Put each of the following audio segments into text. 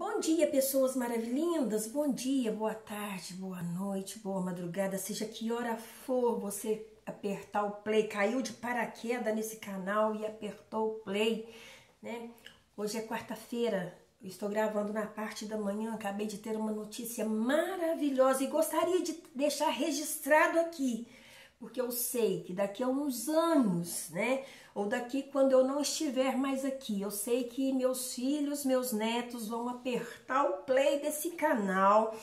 Bom dia, pessoas maravilhindas, bom dia, boa tarde, boa noite, boa madrugada, seja que hora for você apertar o play, caiu de paraquedas nesse canal e apertou o play, né? Hoje é quarta-feira, eu estou gravando na parte da manhã, acabei de ter uma notícia maravilhosa e gostaria de deixar registrado aqui, porque eu sei que daqui a uns anos, né, ou daqui quando eu não estiver mais aqui, eu sei que meus filhos, meus netos vão apertar o play desse canal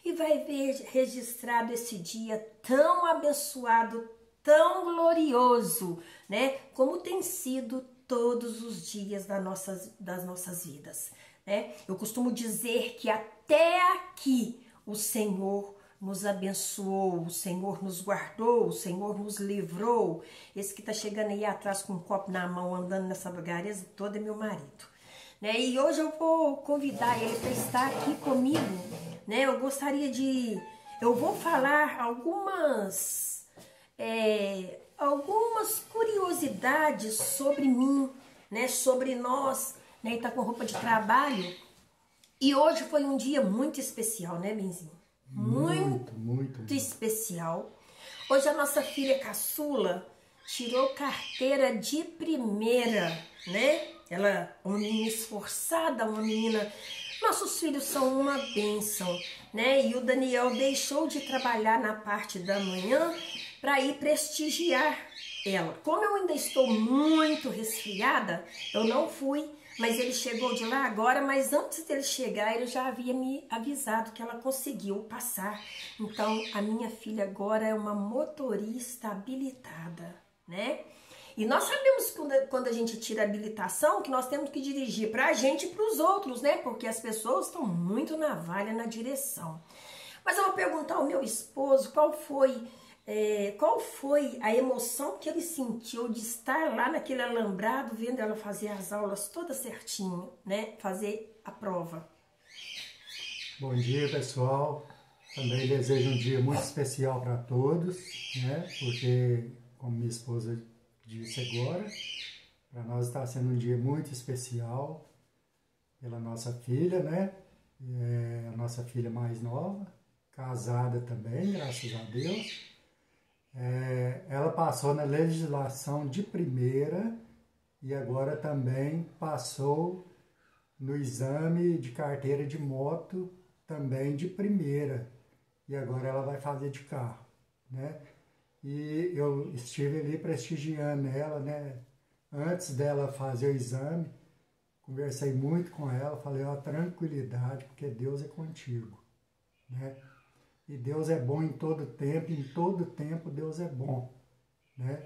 e vai ver registrado esse dia tão abençoado, tão glorioso, né, como tem sido todos os dias das nossas vidas, né? Eu costumo dizer que até aqui o Senhor nos abençoou, o Senhor nos guardou, o Senhor nos livrou. Esse que tá chegando aí atrás com um copo na mão, andando nessa vagareza toda é meu marido, né? E hoje eu vou convidar ele para estar aqui comigo, né? Eu vou falar algumas curiosidades sobre mim, né? Sobre nós, né? Ele tá com roupa de trabalho. E hoje foi um dia muito especial, né, Benzinho? Muito especial. Hoje a nossa filha caçula tirou carteira de primeira, né? Ela é uma menina esforçada, uma menina... Nossos filhos são uma bênção, né? E o Daniel deixou de trabalhar na parte da manhã para ir prestigiar ela. Como eu ainda estou muito resfriada, eu não fui, mas ele chegou de lá agora, mas antes dele chegar, ele já havia me avisado que ela conseguiu passar. Então, a minha filha agora é uma motorista habilitada, né? E nós sabemos quando a gente tira a habilitação que nós temos que dirigir para a gente e para os outros, né? Porque as pessoas estão muito na valha na direção. Mas eu vou perguntar ao meu esposo qual foi a emoção que ele sentiu de estar lá naquele alambrado, vendo ela fazer as aulas todas certinho, né? Fazer a prova. Bom dia, pessoal. Também desejo um dia muito especial para todos, né? Porque, como minha esposa disse agora, para nós está sendo um dia muito especial pela nossa filha, né? A nossa filha mais nova, casada também, graças a Deus. Ela passou na legislação de primeira e agora também passou no exame de carteira de moto também de primeira. E agora ela vai fazer de carro, né? E eu estive ali prestigiando ela, né? Antes dela fazer o exame, conversei muito com ela, falei, ó, tranquilidade, porque Deus é contigo, né? E Deus é bom em todo tempo Deus é bom, né?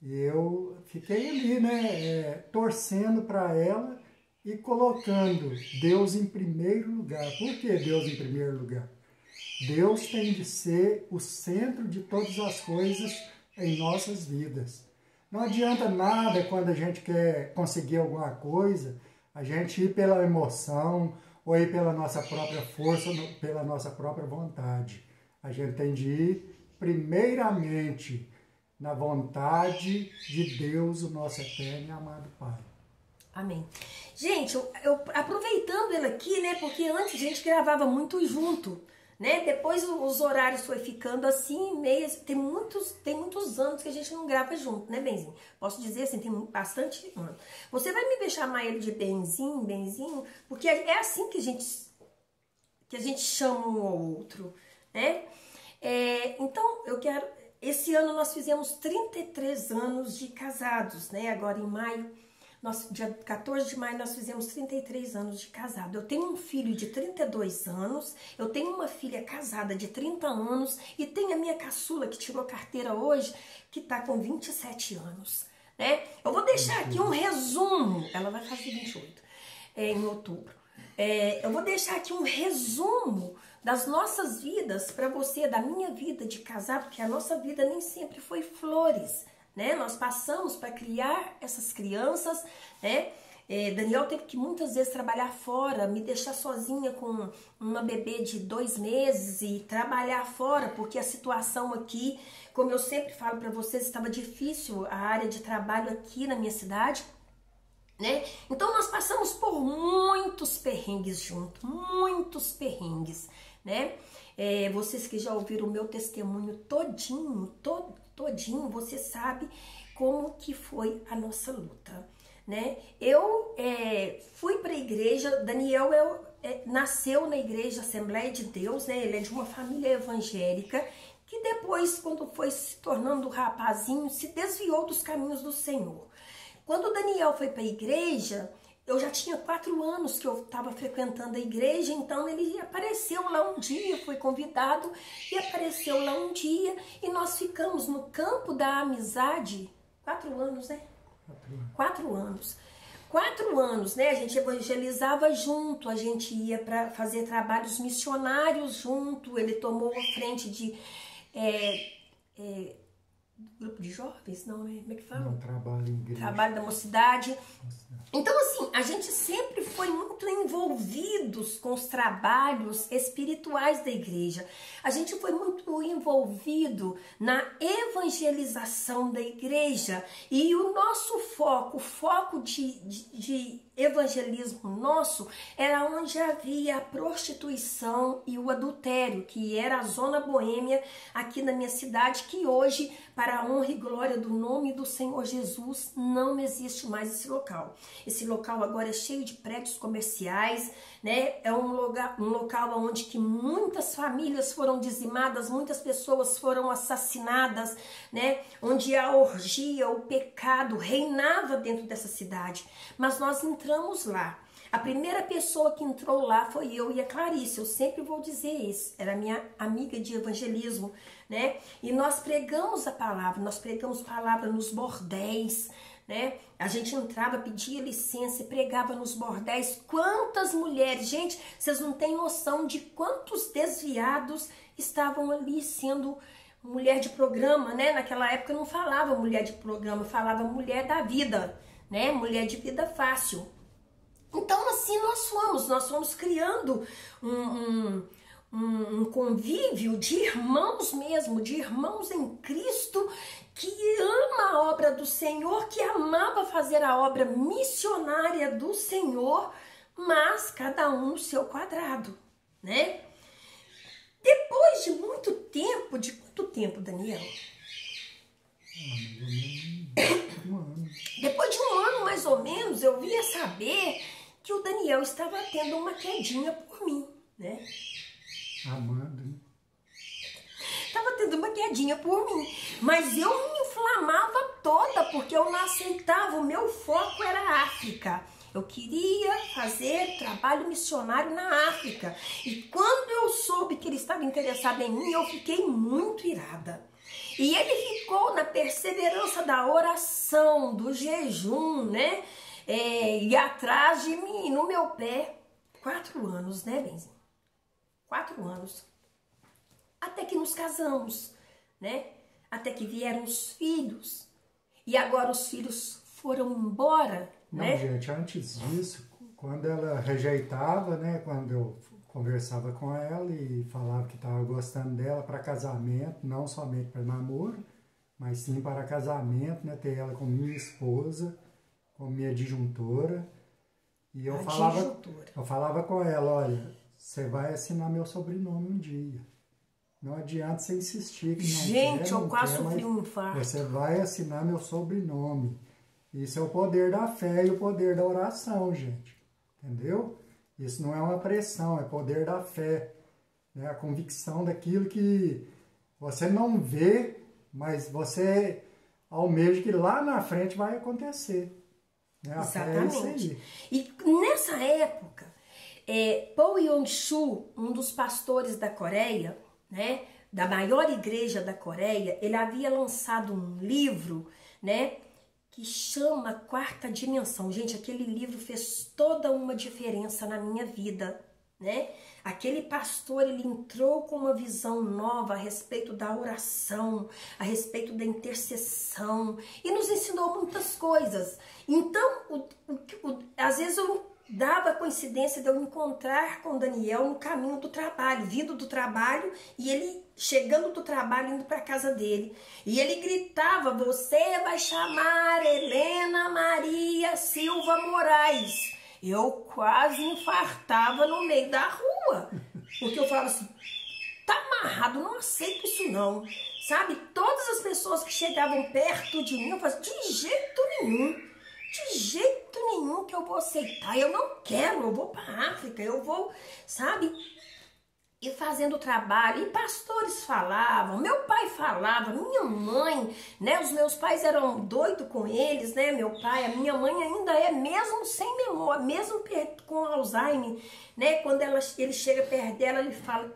E eu fiquei ali, né, torcendo para ela e colocando Deus em primeiro lugar. Por que Deus em primeiro lugar? Deus tem de ser o centro de todas as coisas em nossas vidas. Não adianta nada quando a gente quer conseguir alguma coisa, a gente ir pela emoção ou ir pela nossa própria força, pela nossa própria vontade. A gente tem de ir primeiramente na vontade de Deus, o nosso eterno e amado Pai. Amém. Gente, eu aproveitando ele aqui, né, porque antes a gente gravava muito junto, né? Depois os horários foi ficando assim, meio, tem muitos anos que a gente não grava junto, né, Benzinho? Posso dizer assim, tem bastante anos. Você vai me chamar ele de Benzinho, porque é assim que a gente chama um ao outro, né? Então, esse ano nós fizemos 33 anos de casados, né? Agora em maio, dia 14 de maio, nós fizemos 33 anos de casado. Eu tenho um filho de 32 anos, eu tenho uma filha casada de 30 anos e tenho a minha caçula que tirou carteira hoje, que tá com 27 anos, né? Eu vou deixar aqui um resumo, ela vai fazer 28 em outubro. Eu vou deixar aqui um resumo das nossas vidas para você, da minha vida de casado, porque a nossa vida nem sempre foi flores, né? Nós passamos para criar essas crianças, né? Daniel teve que muitas vezes trabalhar fora, me deixar sozinha com uma bebê de 2 meses e trabalhar fora, porque a situação aqui, como eu sempre falo para vocês, estava difícil a área de trabalho aqui na minha cidade, né? Então nós passamos por muitos perrengues junto, muitos perrengues, né? Vocês que já ouviram o meu testemunho todinho, você sabe como que foi a nossa luta, né? Eu fui para a igreja, Daniel nasceu na igreja Assembleia de Deus, né? Ele é de uma família evangélica, que depois, quando foi se tornando rapazinho, se desviou dos caminhos do Senhor. Quando Daniel foi para a igreja, eu já tinha 4 anos que eu estava frequentando a igreja, então ele apareceu lá um dia, foi convidado e apareceu lá um dia, e nós ficamos no campo da amizade, 4 anos, né? 4 anos. 4 anos, né? A gente evangelizava junto, a gente ia para fazer trabalhos missionários junto, ele tomou a frente de grupo de jovens, não, né? Como é que fala? Não, trabalho em igreja. Trabalho da mocidade. Então, assim, a gente sempre foi muito envolvidos com os trabalhos espirituais da igreja. A gente foi muito envolvido na evangelização da igreja. E o nosso foco, o foco de evangelismo nosso, era onde havia a prostituição e o adultério, que era a zona boêmia aqui na minha cidade, que hoje, para a honra e glória do nome do Senhor Jesus, não existe mais esse local. Esse local agora é cheio de prédios comerciais, né? É um local onde que muitas famílias foram dizimadas, muitas pessoas foram assassinadas, né? Onde a orgia, o pecado reinava dentro dessa cidade. Mas nós entramos lá. A primeira pessoa que entrou lá foi eu e a Clarice, eu sempre vou dizer isso, era minha amiga de evangelismo, né? E nós pregamos a palavra, nós pregamos palavra nos bordéis, né? A gente entrava, pedia licença e pregava nos bordéis. Quantas mulheres, gente, vocês não têm noção de quantos desviados estavam ali sendo mulher de programa, né? Naquela época não falava mulher de programa, falava mulher da vida, né? Mulher de vida fácil. Então, assim, nós fomos criando um convívio de irmãos mesmo, de irmãos em Cristo, que ama a obra do Senhor, que amava fazer a obra missionária do Senhor, mas cada um no seu quadrado, né? Depois de muito tempo, de quanto tempo, Daniel? Depois de um ano, mais ou menos, eu vinha saber que o Daniel estava tendo uma quedinha por mim, né? Amando, né? Estava tendo uma quedinha por mim, mas eu me inflamava toda, porque eu não aceitava, o meu foco era a África. Eu queria fazer trabalho missionário na África. E quando eu soube que ele estava interessado em mim, eu fiquei muito irada. E ele ficou na perseverança da oração, do jejum, né? E atrás de mim, no meu pé, 4 anos, né, Benzinho? 4 anos. Até que nos casamos, né? Até que vieram os filhos. E agora os filhos foram embora, Não, né? gente, antes disso, quando ela rejeitava, né? Quando eu conversava com ela e falava que estava gostando dela para casamento, não somente para namoro, mas sim para casamento, né? Ter ela como minha esposa, como minha adjuntora. E eu falava com ela, olha, você vai assinar meu sobrenome um dia. Não adianta você insistir que não Gente, quer, eu não quase quer, sofri um infarto. você vai assinar meu sobrenome. Isso é o poder da fé e o poder da oração, gente. Entendeu? Isso não é uma pressão, é poder da fé. Né? A convicção daquilo que você não vê, mas você almeja que lá na frente vai acontecer. Né? A fé é isso aí. E nessa época, Paul Yong-Soo, um dos pastores da Coreia, né, da maior igreja da Coreia, ele havia lançado um livro, né, que chama Quarta Dimensão. Gente, aquele livro fez toda uma diferença na minha vida, né? Aquele pastor, ele entrou com uma visão nova a respeito da oração, a respeito da intercessão, e nos ensinou muitas coisas. Então, às vezes eu dava a coincidência de eu encontrar com Daniel no caminho do trabalho, vindo do trabalho, e ele chegando do trabalho, indo para a casa dele. E ele gritava, você vai chamar Helena Maria Silva Moraes. eu quase infartava no meio da rua. Porque eu falava assim, tá amarrado, não aceito isso não. Sabe, todas as pessoas que chegavam perto de mim, eu falava, de jeito nenhum que eu vou aceitar. Eu não quero, eu vou para África, eu vou, sabe, e fazendo trabalho. E pastores falavam, meu pai falava, minha mãe, né, os meus pais eram doidos com eles, né, meu pai, a minha mãe ainda é, mesmo sem memória, mesmo com Alzheimer, né, quando ele chega perto dela,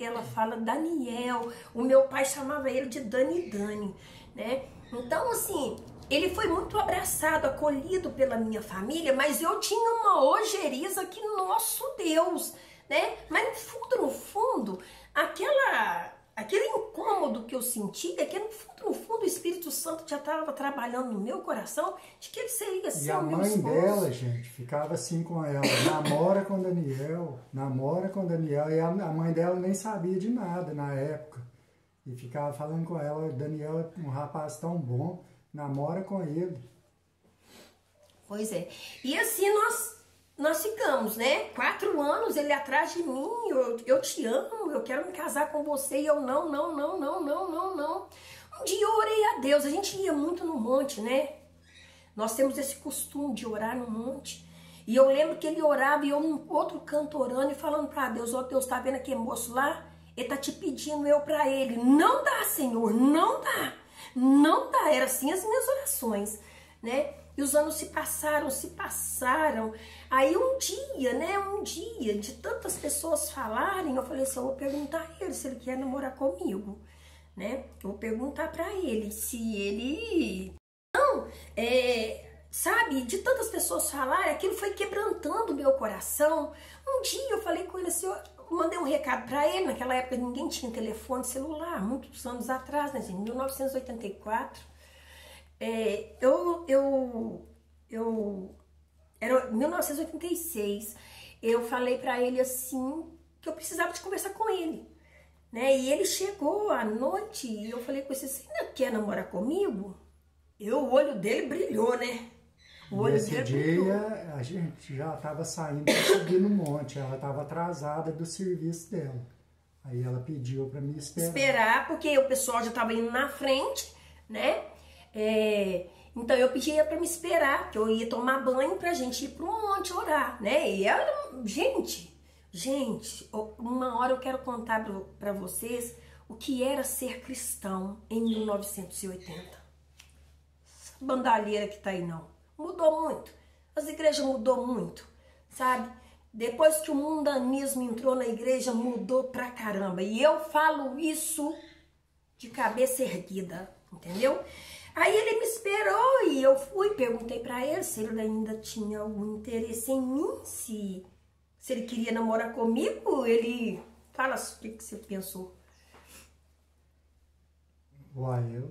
ela fala Daniel, o meu pai chamava ele de Dani, né, então assim, ele foi muito abraçado, acolhido pela minha família, mas eu tinha uma ojeriza que, nosso Deus, né? Mas no fundo, aquele incômodo que eu sentia, é que no fundo o Espírito Santo já estava trabalhando no meu coração, de que ele seria assim, e a mãe dela, gente, ficava assim com ela, namora com Daniel, e a mãe dela nem sabia de nada na época, e ficava falando com ela, Daniel é um rapaz tão bom, namora com ele. Pois é, e assim nós ficamos, né? 4 anos, ele atrás de mim, eu te amo, eu quero me casar com você, e eu não. Um dia eu orei a Deus, a gente ia muito no monte, né? Nós temos esse costume de orar no monte. E eu lembro que ele orava e eu num outro canto orando e falando para Deus, ó Deus, tá vendo aquele moço lá? Ele tá te pedindo eu para ele. Não dá, Senhor, não dá. Era assim as minhas orações, né? E os anos se passaram. Aí um dia, de tantas pessoas falarem, eu falei assim, eu vou perguntar a ele se ele quer namorar comigo, né? Eu vou perguntar pra ele se ele... Não, sabe, de tantas pessoas falarem, aquilo foi quebrantando o meu coração. Um dia eu falei com ele assim, eu mandei um recado pra ele, naquela época ninguém tinha telefone celular, muitos anos atrás, né, em 1984. Era 1986, eu falei pra ele assim, que eu precisava de conversar com ele, né, e ele chegou à noite, e eu falei com ele, você ainda quer namorar comigo? O olho dele brilhou, né, Nesse dia, a gente já estava saindo para subir no monte, ela estava atrasada do serviço dela, aí ela pediu para me esperar. Porque o pessoal já estava indo na frente, né, então eu pedia para me esperar, que eu ia tomar banho pra gente ir pro monte orar, né? E ela, gente, uma hora eu quero contar para vocês o que era ser cristão em 1980. Essa bandalheira que tá aí não. Mudou muito. As igrejas mudou muito, sabe? Depois que o mundanismo entrou na igreja, mudou pra caramba. E eu falo isso de cabeça erguida, entendeu? Aí ele me esperou e eu fui, perguntei pra ele se ele ainda tinha algum interesse em mim, se ele queria namorar comigo. Ele fala, o que você pensou? Uai,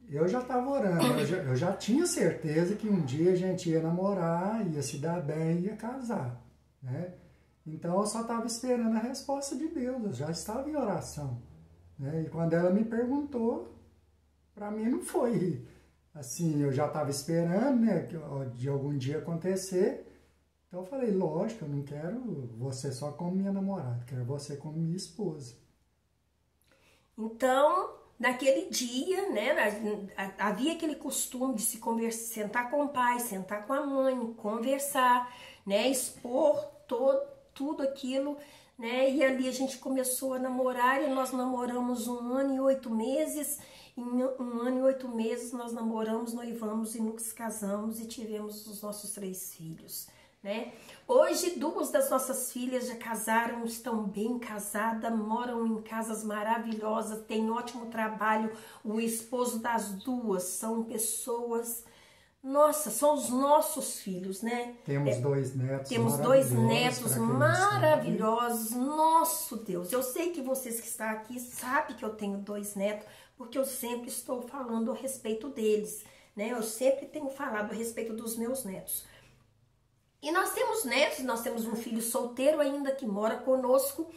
eu já estava orando, eu já tinha certeza que um dia a gente ia namorar, ia se dar bem, ia casar, né? Então eu só estava esperando a resposta de Deus, eu já estava em oração, né? E quando ela me perguntou, para mim não foi assim, eu já estava esperando, né, de algum dia acontecer. Então eu falei, lógico, eu não quero você só como minha namorada, quero você como minha esposa. Então, naquele dia, né, havia aquele costume de se sentar com o pai, sentar com a mãe, conversar, né, expor tudo aquilo, né, e ali a gente começou a namorar e nós namoramos 1 ano e 8 meses. Em 1 ano e 8 meses nós namoramos, noivamos e nos casamos e tivemos os nossos 3 filhos, né? Hoje 2 das nossas filhas já casaram, estão bem casadas, moram em casas maravilhosas, têm ótimo trabalho. O esposo das 2 são pessoas, nossa, são os nossos filhos, né? Temos 2 netos. Temos 2 netos maravilhosos. Nosso Deus, eu sei que vocês que estão aqui sabem que eu tenho 2 netos, porque eu sempre estou falando a respeito deles, né? Eu sempre tenho falado a respeito dos meus netos. E nós temos netos, nós temos um filho solteiro ainda que mora conosco.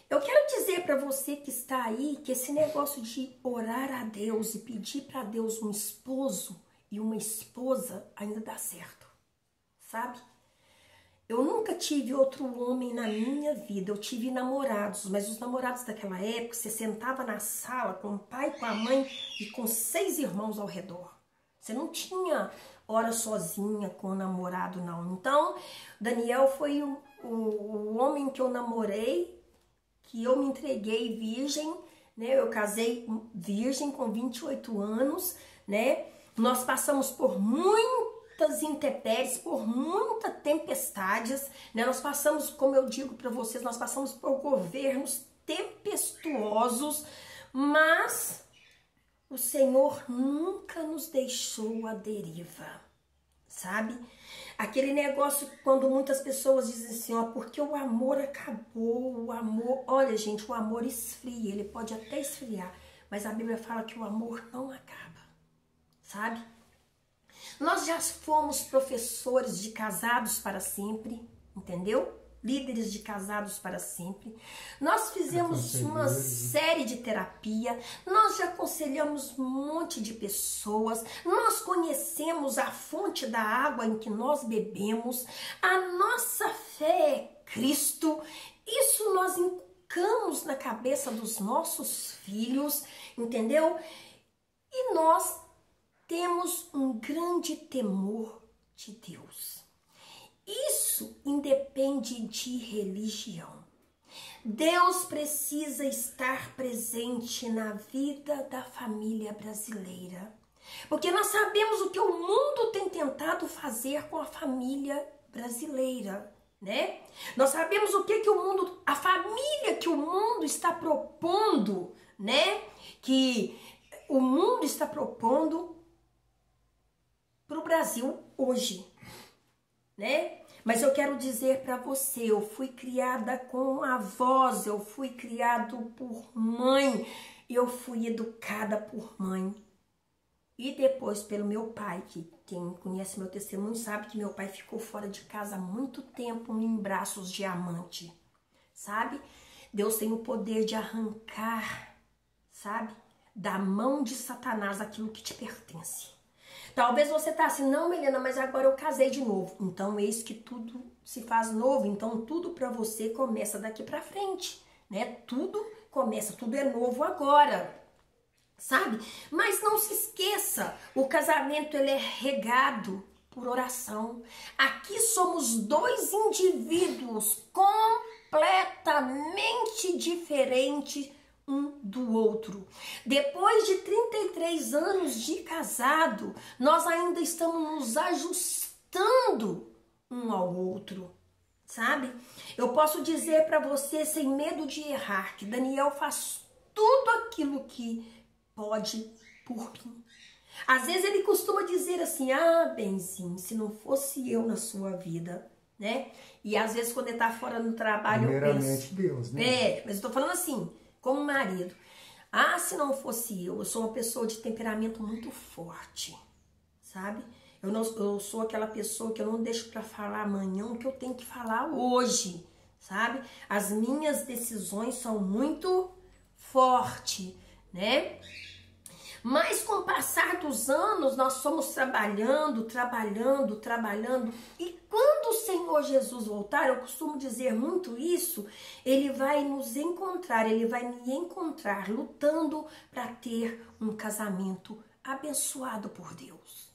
Eu quero dizer para você que está aí que esse negócio de orar a Deus e pedir para Deus um esposo e uma esposa ainda dá certo, sabe? Eu nunca tive outro homem na minha vida. Eu tive namorados, mas os namorados daquela época, você sentava na sala com o pai, com a mãe e com 6 irmãos ao redor. Você não tinha hora sozinha com o namorado, não. Então, Daniel foi o homem que eu namorei, que eu me entreguei virgem, né? Eu casei virgem com 28 anos, né? Nós passamos por muitas intempéries, por muitas tempestades, né? Nós passamos, como eu digo para vocês, nós passamos por governos tempestuosos, mas o Senhor nunca nos deixou à deriva, sabe? Aquele negócio quando muitas pessoas dizem assim, ó, porque o amor acabou, o amor... Olha, gente, o amor esfria, ele pode até esfriar, mas a Bíblia fala que o amor não acaba, sabe? Nós já fomos professores de casados para sempre, entendeu? Líderes de casados para sempre. Nós fizemos uma série de terapia, nós já aconselhamos um monte de pessoas, nós conhecemos a fonte da água em que nós bebemos, a nossa fé é Cristo, isso nós inculcamos na cabeça dos nossos filhos, entendeu? E nós temos um grande temor de Deus. Isso independe de religião. Deus precisa estar presente na vida da família brasileira. Porque nós sabemos o que o mundo tem tentado fazer com a família brasileira, né? Nós sabemos o que o mundo, a família que o mundo está propondo, né? Que o mundo está propondo para o Brasil hoje, né? Mas eu quero dizer para você, eu fui criada com avós, eu fui criado por mãe, eu fui educada por mãe. E depois pelo meu pai, que quem conhece meu testemunho sabe que meu pai ficou fora de casa há muito tempo em braços de amante, sabe? Deus tem o poder de arrancar, sabe? Da mão de Satanás aquilo que te pertence. Talvez você tá assim, não, Milena, mas agora eu casei de novo. Então, eis que tudo se faz novo. Então, tudo para você começa daqui para frente, né? Tudo começa, tudo é novo agora, sabe? Mas não se esqueça, o casamento ele é regado por oração. Aqui somos 2 indivíduos completamente diferentes um do outro. Depois de 33 anos de casado, nós ainda estamos nos ajustando um ao outro, sabe? Eu posso dizer para você, sem medo de errar, que Daniel faz tudo aquilo que pode por mim. Às vezes ele costuma dizer assim, ah, Benzinho, se não fosse eu na sua vida, né? E às vezes quando ele tá fora no trabalho, eu penso... Deus, né? Mas eu tô falando assim, como marido. Ah, se não fosse eu sou uma pessoa de temperamento muito forte, sabe? Eu sou aquela pessoa que eu não deixo para falar amanhã o que eu tenho que falar hoje, sabe? As minhas decisões são muito fortes, né? Mas com o passar dos anos, nós fomos trabalhando. E quando o Senhor Jesus voltar, eu costumo dizer muito isso, Ele vai nos encontrar, Ele vai me encontrar lutando para ter um casamento abençoado por Deus.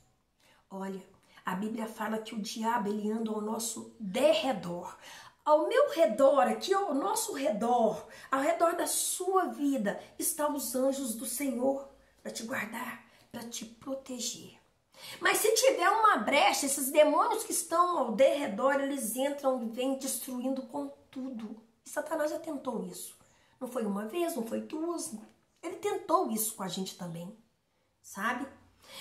Olha, a Bíblia fala que o diabo, ele anda ao nosso derredor. Ao meu redor, aqui ao nosso redor, ao redor da sua vida, estão os anjos do Senhor, para te guardar, para te proteger. Mas se tiver uma brecha, esses demônios que estão ao derredor, eles entram e vêm destruindo com tudo. E Satanás já tentou isso. Não foi uma vez, não foi 2. Ele tentou isso com a gente também, sabe?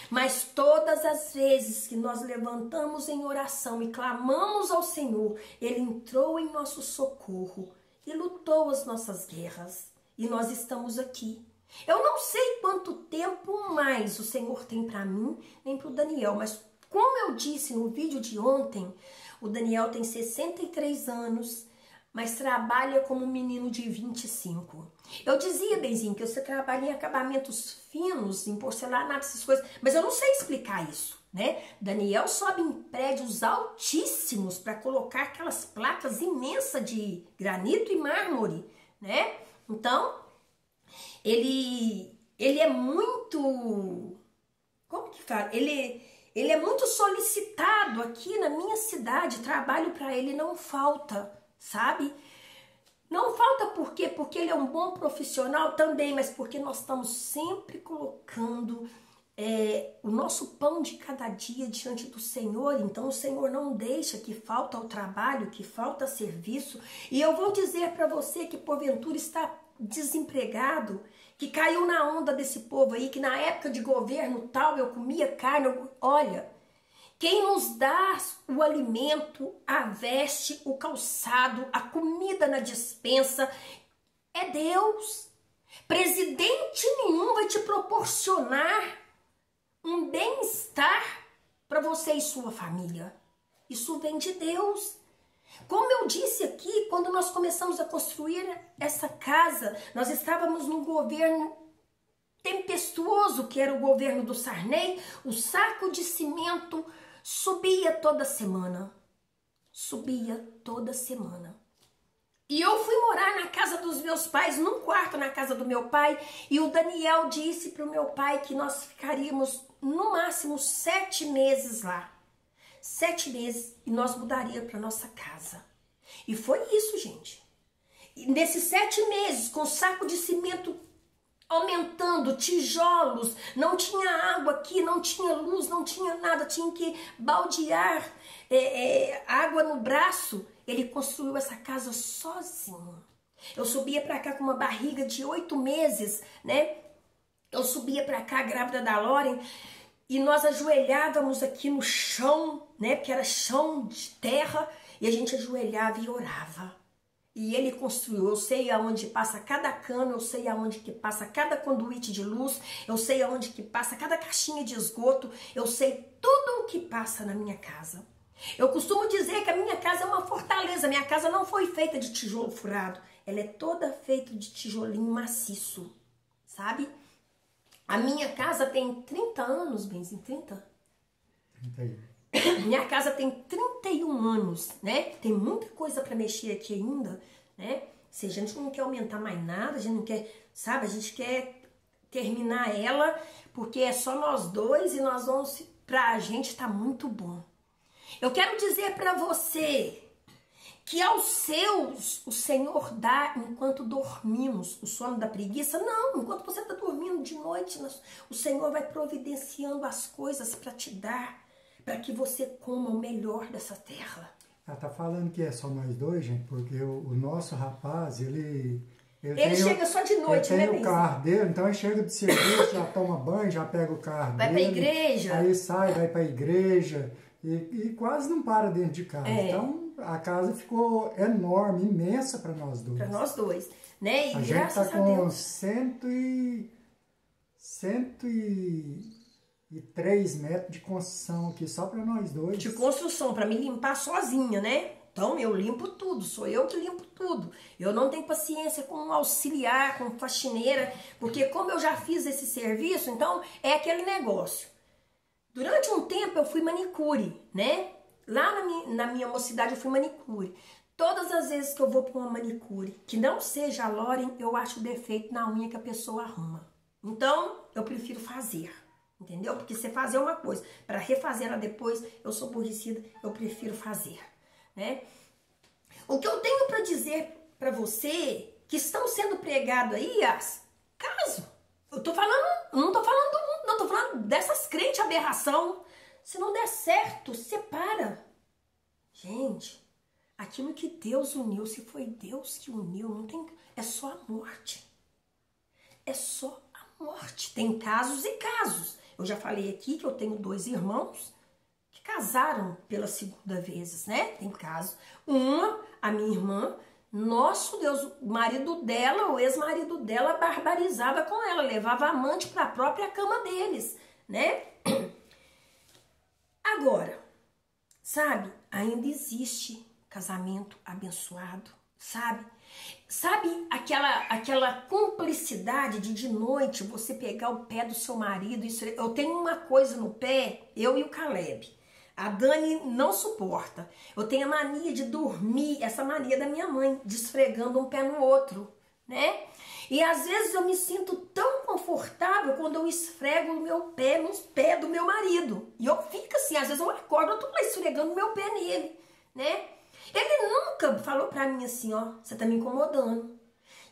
Mas todas as vezes que nós levantamos em oração e clamamos ao Senhor, Ele entrou em nosso socorro e lutou as nossas guerras. E nós estamos aqui. Eu não sei quanto tempo mais o Senhor tem para mim, nem para o Daniel, mas como eu disse no vídeo de ontem, o Daniel tem 63 anos, mas trabalha como um menino de 25. Eu dizia, Benzinho, que você trabalha em acabamentos finos, em porcelanato, essas coisas, mas eu não sei explicar isso. né? Daniel sobe em prédios altíssimos para colocar aquelas placas imensas de granito e mármore, né? Então, ele é muito, como que fala? Ele é muito solicitado aqui na minha cidade, trabalho para ele não falta, sabe? Não falta por quê? Porque ele é um bom profissional também, mas porque nós estamos sempre colocando o nosso pão de cada dia diante do Senhor. Então o Senhor não deixa que falta o trabalho, que falta serviço. E eu vou dizer para você que porventura está desempregado, que caiu na onda desse povo aí, que na época de governo tal eu comia carne. Olha, quem nos dá o alimento, a veste, o calçado, a comida na despensa é Deus. Presidente nenhum vai te proporcionar um bem-estar para você e sua família. Isso vem de Deus. Como eu disse aqui, quando nós começamos a construir essa casa, nós estávamos num governo tempestuoso, que era o governo do Sarney. O saco de cimento subia toda semana. Subia toda semana. E eu fui morar na casa dos meus pais, num quarto na casa do meu pai, e o Daniel disse para o meu pai que nós ficaríamos no máximo 7 meses lá. 7 meses e nós mudaríamos para nossa casa. E foi isso, gente. E nesses 7 meses, com saco de cimento aumentando, tijolos, não tinha água aqui, não tinha luz, não tinha nada, tinha que baldear água no braço. Ele construiu essa casa sozinho. Eu subia para cá com uma barriga de 8 meses, né? Eu subia para cá grávida da Lauren e nós ajoelhávamos aqui no chão, né? Porque era chão de terra, e a gente ajoelhava e orava. E ele construiu. Eu sei aonde passa cada cano, eu sei aonde que passa cada conduíte de luz, eu sei aonde que passa cada caixinha de esgoto, eu sei tudo o que passa na minha casa. Eu costumo dizer que a minha casa é uma fortaleza. Minha casa não foi feita de tijolo furado. Ela é toda feita de tijolinho maciço, sabe? A minha casa tem 30 anos, Benzinho, 30? 31. Minha casa tem 31 anos, né? Tem muita coisa para mexer aqui ainda, né? Se a gente não quer aumentar mais nada, a gente não quer, sabe? A gente quer terminar ela, porque é só nós dois e nós vamos, pra gente tá muito bom. Eu quero dizer para você que aos seus o Senhor dá enquanto dormimos. O sono da preguiça? Não, enquanto você está dormindo de noite, o Senhor vai providenciando as coisas para te dar, para que você coma o melhor dessa terra. Ela tá falando que é só nós dois, gente, porque o nosso rapaz, ele chega só de noite, ele né, tem o carro dele, então ele chega de serviço, já toma banho, já pega o carro vai dele. Vai pra igreja. Aí sai, vai pra igreja e quase não para dentro de casa. Então a casa ficou enorme, imensa para nós dois. Para nós dois, né? E a gente tá com 103 metros de construção aqui, só para nós dois. De construção, para me limpar sozinha, né? Então eu limpo tudo, sou eu que limpo tudo. Eu não tenho paciência com um auxiliar, com faxineira, porque como eu já fiz esse serviço, então é aquele negócio. Durante um tempo eu fui manicure, né? Lá na minha mocidade eu fui manicure. Todas as vezes que eu vou para uma manicure, que não seja a Lauren, eu acho defeito na unha que a pessoa arruma. Então eu prefiro fazer. Entendeu? Porque você fazer uma coisa, para refazer ela depois, eu sou aborrecida, eu prefiro fazer, né? O que eu tenho para dizer para você, que estão sendo pregados aí, caso, eu tô falando, não tô falando dessas crentes aberração. Se não der certo, separa. Gente, aquilo que Deus uniu, se foi Deus que uniu, não tem, é só a morte. É só a morte. Tem casos e casos. Eu já falei aqui que eu tenho 2 irmãos que casaram pela segunda vez, né? Tem caso. Uma, a minha irmã, nosso Deus, o marido dela, o ex-marido dela, barbarizava com ela, levava a amante para a própria cama deles, né? Agora, sabe, ainda existe casamento abençoado, sabe? Sabe aquela cumplicidade de noite você pegar o pé do seu marido? Eu tenho uma coisa no pé, eu e o Caleb. A Dani não suporta. Eu tenho a mania de dormir, essa mania da minha mãe, de esfregando um pé no outro, né? E às vezes eu me sinto tão confortável quando eu esfrego o meu pé nos pés do meu marido. E eu fico assim, às vezes eu acordo, eu tô lá esfregando meu pé nele, né? Ele nunca falou pra mim assim, ó, você tá me incomodando.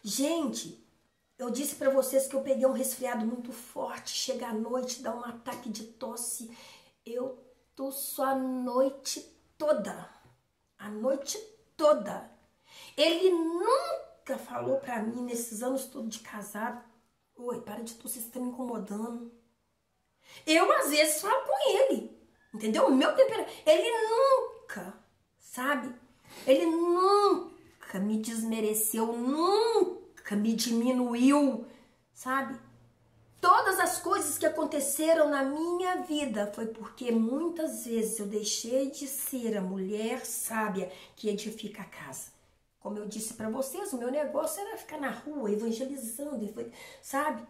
Gente, eu disse pra vocês que eu peguei um resfriado muito forte, chega à noite, dá um ataque de tosse, eu tosso a noite toda. A noite toda. Ele nunca falou pra mim, nesses anos todos de casado, oi, para de tossir, você tá me incomodando. Eu, às vezes, falo com ele, entendeu? O meu temperamento. Ele nunca, sabe? Ele nunca me desmereceu, nunca me diminuiu, sabe? Todas as coisas que aconteceram na minha vida foi porque muitas vezes eu deixei de ser a mulher sábia que edifica a casa. Como eu disse para vocês, o meu negócio era ficar na rua evangelizando, sabe?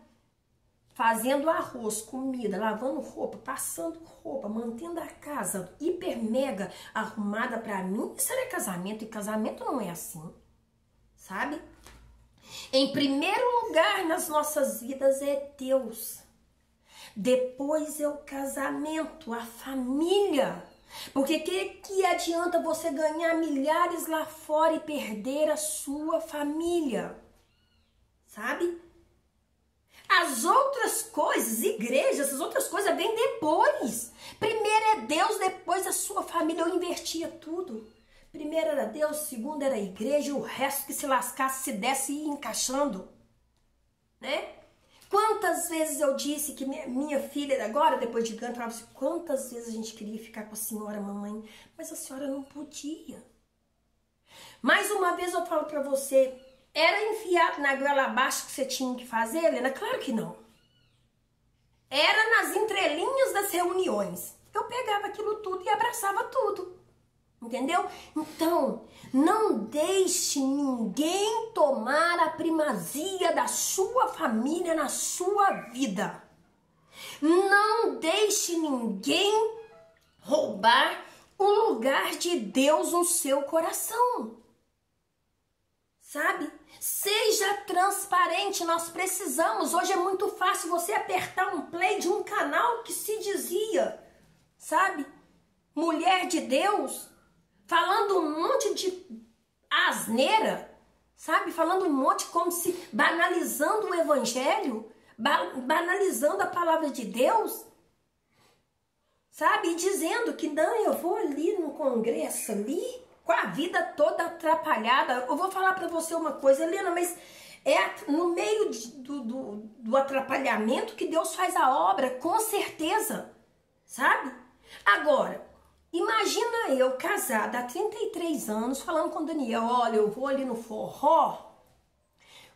Fazendo arroz, comida, lavando roupa, passando roupa, mantendo a casa hiper mega arrumada para mim. Isso era casamento e casamento não é assim, sabe? Em primeiro lugar nas nossas vidas é Deus. Depois é o casamento, a família. Porque que adianta você ganhar milhares lá fora e perder a sua família? Sabe? As outras coisas, igreja, essas outras coisas vêm depois. Primeiro é Deus, depois a sua família. Eu invertia tudo. Primeiro era Deus, segundo era a igreja, e o resto que se lascasse, se desse e ia encaixando. Né? Quantas vezes eu disse que minha filha, agora, depois de grande, falava assim, quantas vezes a gente queria ficar com a senhora, mamãe, mas a senhora não podia. Mais uma vez eu falo pra você, era enfiado na goela abaixo que você tinha que fazer, Helena? Claro que não. Era nas entrelinhas das reuniões. Eu pegava aquilo tudo e abraçava tudo. Entendeu? Então, não deixe ninguém tomar a primazia da sua família na sua vida. Não deixe ninguém roubar o lugar de Deus no seu coração. Sabe? Seja transparente, nós precisamos. Hoje é muito fácil você apertar um play de um canal que se dizia, sabe? Mulher de Deus, falando um monte de asneira, sabe? Falando um monte como se banalizando o evangelho, banalizando a palavra de Deus, sabe? E dizendo que não, eu vou ali no congresso ali, com a vida toda atrapalhada. Eu vou falar pra você uma coisa, Helena, mas é no meio do atrapalhamento que Deus faz a obra, com certeza, sabe? Agora, imagina eu casada há 33 anos, falando com o Daniel, olha, eu vou ali no forró,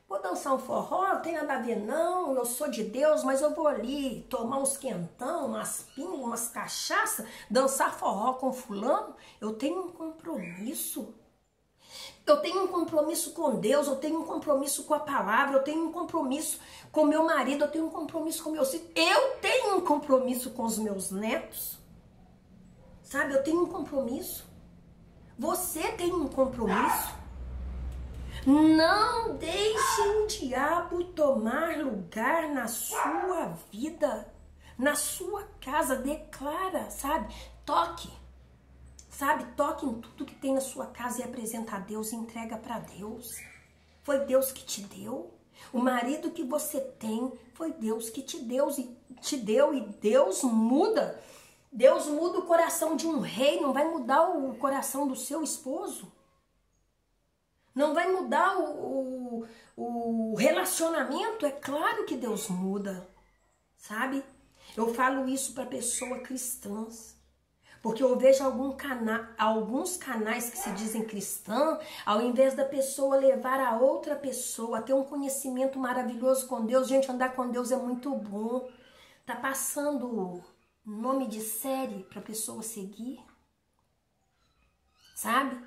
vou dançar um forró, não tem nada a ver não, eu sou de Deus, mas eu vou ali tomar uns quentão, umas pingas, umas cachaça, dançar forró com fulano. Eu tenho um compromisso. Eu tenho um compromisso com Deus, eu tenho um compromisso com a palavra, eu tenho um compromisso com meu marido, eu tenho um compromisso com meus filhos, eu tenho um compromisso com os meus netos. Sabe, eu tenho um compromisso. Você tem um compromisso. Não deixe o diabo tomar lugar na sua vida, na sua casa. Declara, sabe? Toque. Sabe? Toque em tudo que tem na sua casa e apresenta a Deus e entrega para Deus. Foi Deus que te deu. O marido que você tem foi Deus que te deu e Deus muda. Deus muda o coração de um rei, não vai mudar o coração do seu esposo. Não vai mudar o relacionamento. É claro que Deus muda, sabe? Eu falo isso para pessoas cristãs. Porque eu vejo alguns canais que se dizem cristãos, ao invés da pessoa levar a outra pessoa a ter um conhecimento maravilhoso com Deus. Gente, andar com Deus é muito bom. Tá passando nome de série para pessoa seguir, sabe?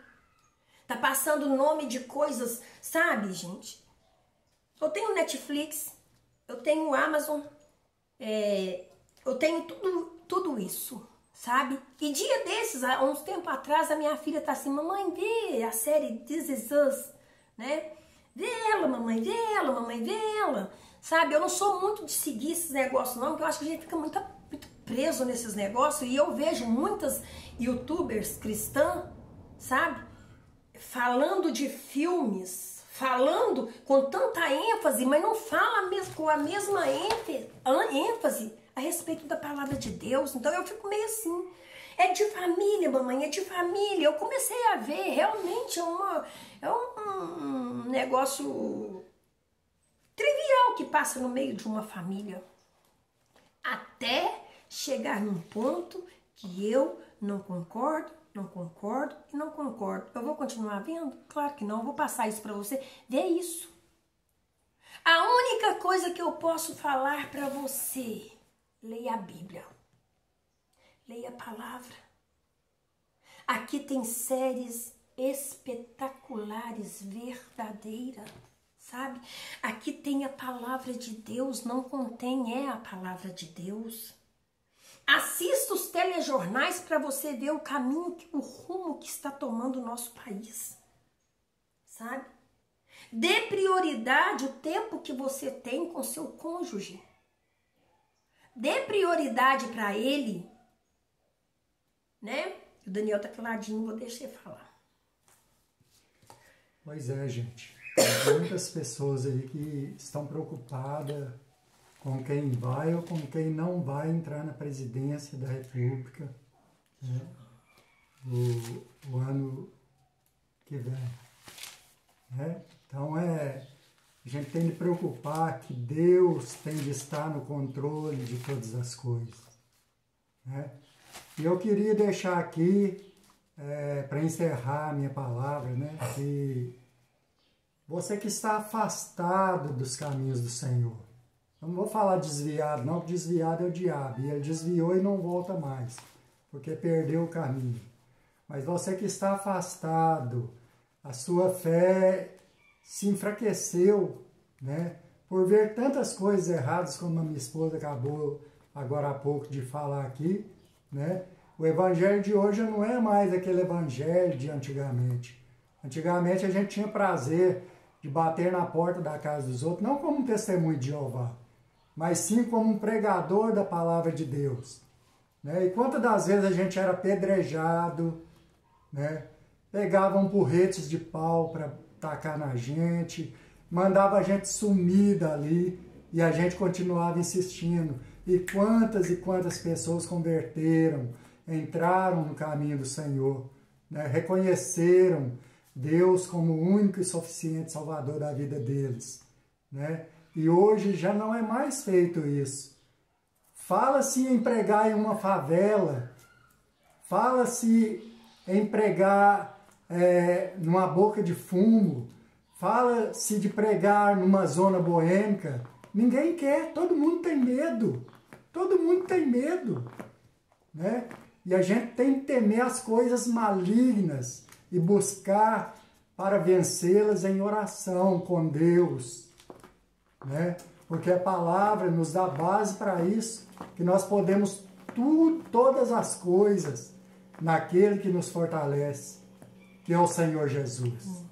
Tá passando o nome de coisas, sabe, gente? Eu tenho Netflix, eu tenho Amazon, eu tenho tudo isso, sabe? E dia desses, há uns tempos atrás, a minha filha tá assim, mamãe, vê a série This Is Us, né? Vê ela, mamãe, vê ela, mamãe, vê ela. Sabe, eu não sou muito de seguir esses negócios não, porque eu acho que a gente fica muito preso nesses negócios. E eu vejo muitas youtubers cristãs, sabe, falando de filmes, falando com tanta ênfase, mas não fala mesmo com a mesma ênfase a respeito da palavra de Deus. Então eu fico meio assim, é de família, mamãe, é de família. Eu comecei a ver, realmente é um negócio trivial que passa no meio de uma família. Até chegar num ponto que eu não concordo, não concordo e não concordo. Eu vou continuar vendo? Claro que não, eu vou passar isso para você. Vê isso. A única coisa que eu posso falar para você, leia a Bíblia. Leia a palavra. Aqui tem séries espetaculares, verdadeiras, sabe? Aqui tem a palavra de Deus, não contém, é a palavra de Deus. Assista os telejornais para você ver o caminho, o rumo que está tomando o nosso país, sabe? Dê prioridade ao tempo que você tem com seu cônjuge. Dê prioridade para ele, né? O Daniel tá caladinho, vou deixar ele falar. Pois é, gente. Tem muitas pessoas aí que estão preocupadas com quem vai ou com quem não vai entrar na presidência da República, né, o ano que vem. Né? Então a gente tem de preocupar que Deus tem de estar no controle de todas as coisas. Né? E eu queria deixar aqui, para encerrar a minha palavra, né, que você que está afastado dos caminhos do Senhor, eu não vou falar desviado, não, porque desviado é o diabo, e ele desviou e não volta mais, porque perdeu o caminho. Mas você que está afastado, a sua fé se enfraqueceu, né, por ver tantas coisas erradas, como a minha esposa acabou agora há pouco de falar aqui, né? O evangelho de hoje não é mais aquele evangelho de antigamente. Antigamente a gente tinha prazer de bater na porta da casa dos outros, não como um testemunho de Jeová, mas sim como um pregador da palavra de Deus. Né? E quantas das vezes a gente era apedrejado, né? Pegavam porretes de pau para tacar na gente, mandava a gente sumir dali e a gente continuava insistindo. E quantas pessoas converteram, entraram no caminho do Senhor, né? Reconheceram Deus como o único e suficiente Salvador da vida deles. Né? E hoje já não é mais feito isso. Fala-se em pregar em uma favela, fala-se em pregar numa boca de fumo, fala-se de pregar numa zona boêmica. Ninguém quer, todo mundo tem medo. Todo mundo tem medo. Né? E a gente tem que temer as coisas malignas e buscar para vencê-las em oração com Deus. Né? Porque a palavra nos dá base para isso, que nós podemos todas as coisas naquele que nos fortalece, que é o Senhor Jesus.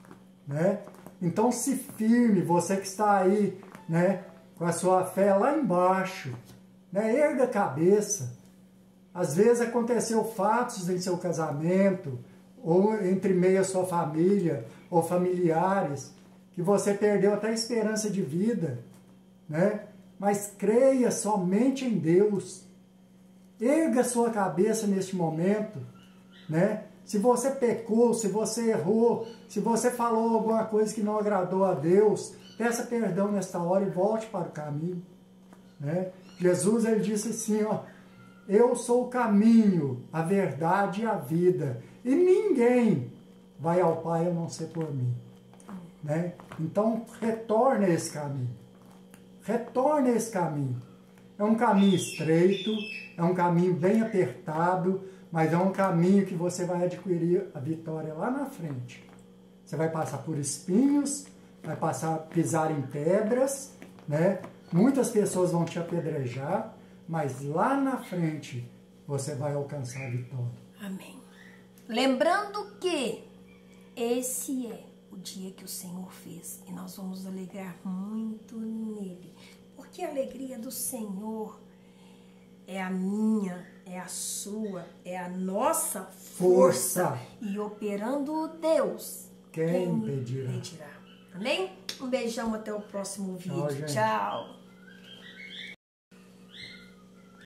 Né? Então se firme, você que está aí, né, com a sua fé lá embaixo, né, erga a cabeça. Às vezes aconteceu fatos em seu casamento, ou entre meio à sua família, ou familiares, que você perdeu até a esperança de vida, né? Mas creia somente em Deus. Erga a sua cabeça neste momento, né? Se você pecou, se você errou, se você falou alguma coisa que não agradou a Deus, peça perdão nesta hora e volte para o caminho. Né? Jesus, ele disse assim, ó, eu sou o caminho, a verdade e a vida, e ninguém vai ao Pai a não ser por mim. Né? Então, retorne a esse caminho. Retorne a esse caminho. É um caminho estreito, é um caminho bem apertado, mas é um caminho que você vai adquirir a vitória lá na frente. Você vai passar por espinhos, vai pisar em pedras, né? Muitas pessoas vão te apedrejar, mas lá na frente você vai alcançar a vitória. Amém. Lembrando que esse é o dia que o Senhor fez e nós vamos alegrar muito nele, porque a alegria do Senhor é a minha, é a sua, é a nossa força. E operando Deus, quem impedirá? Amém? Um beijão, até o próximo vídeo. Tchau, gente. Tchau.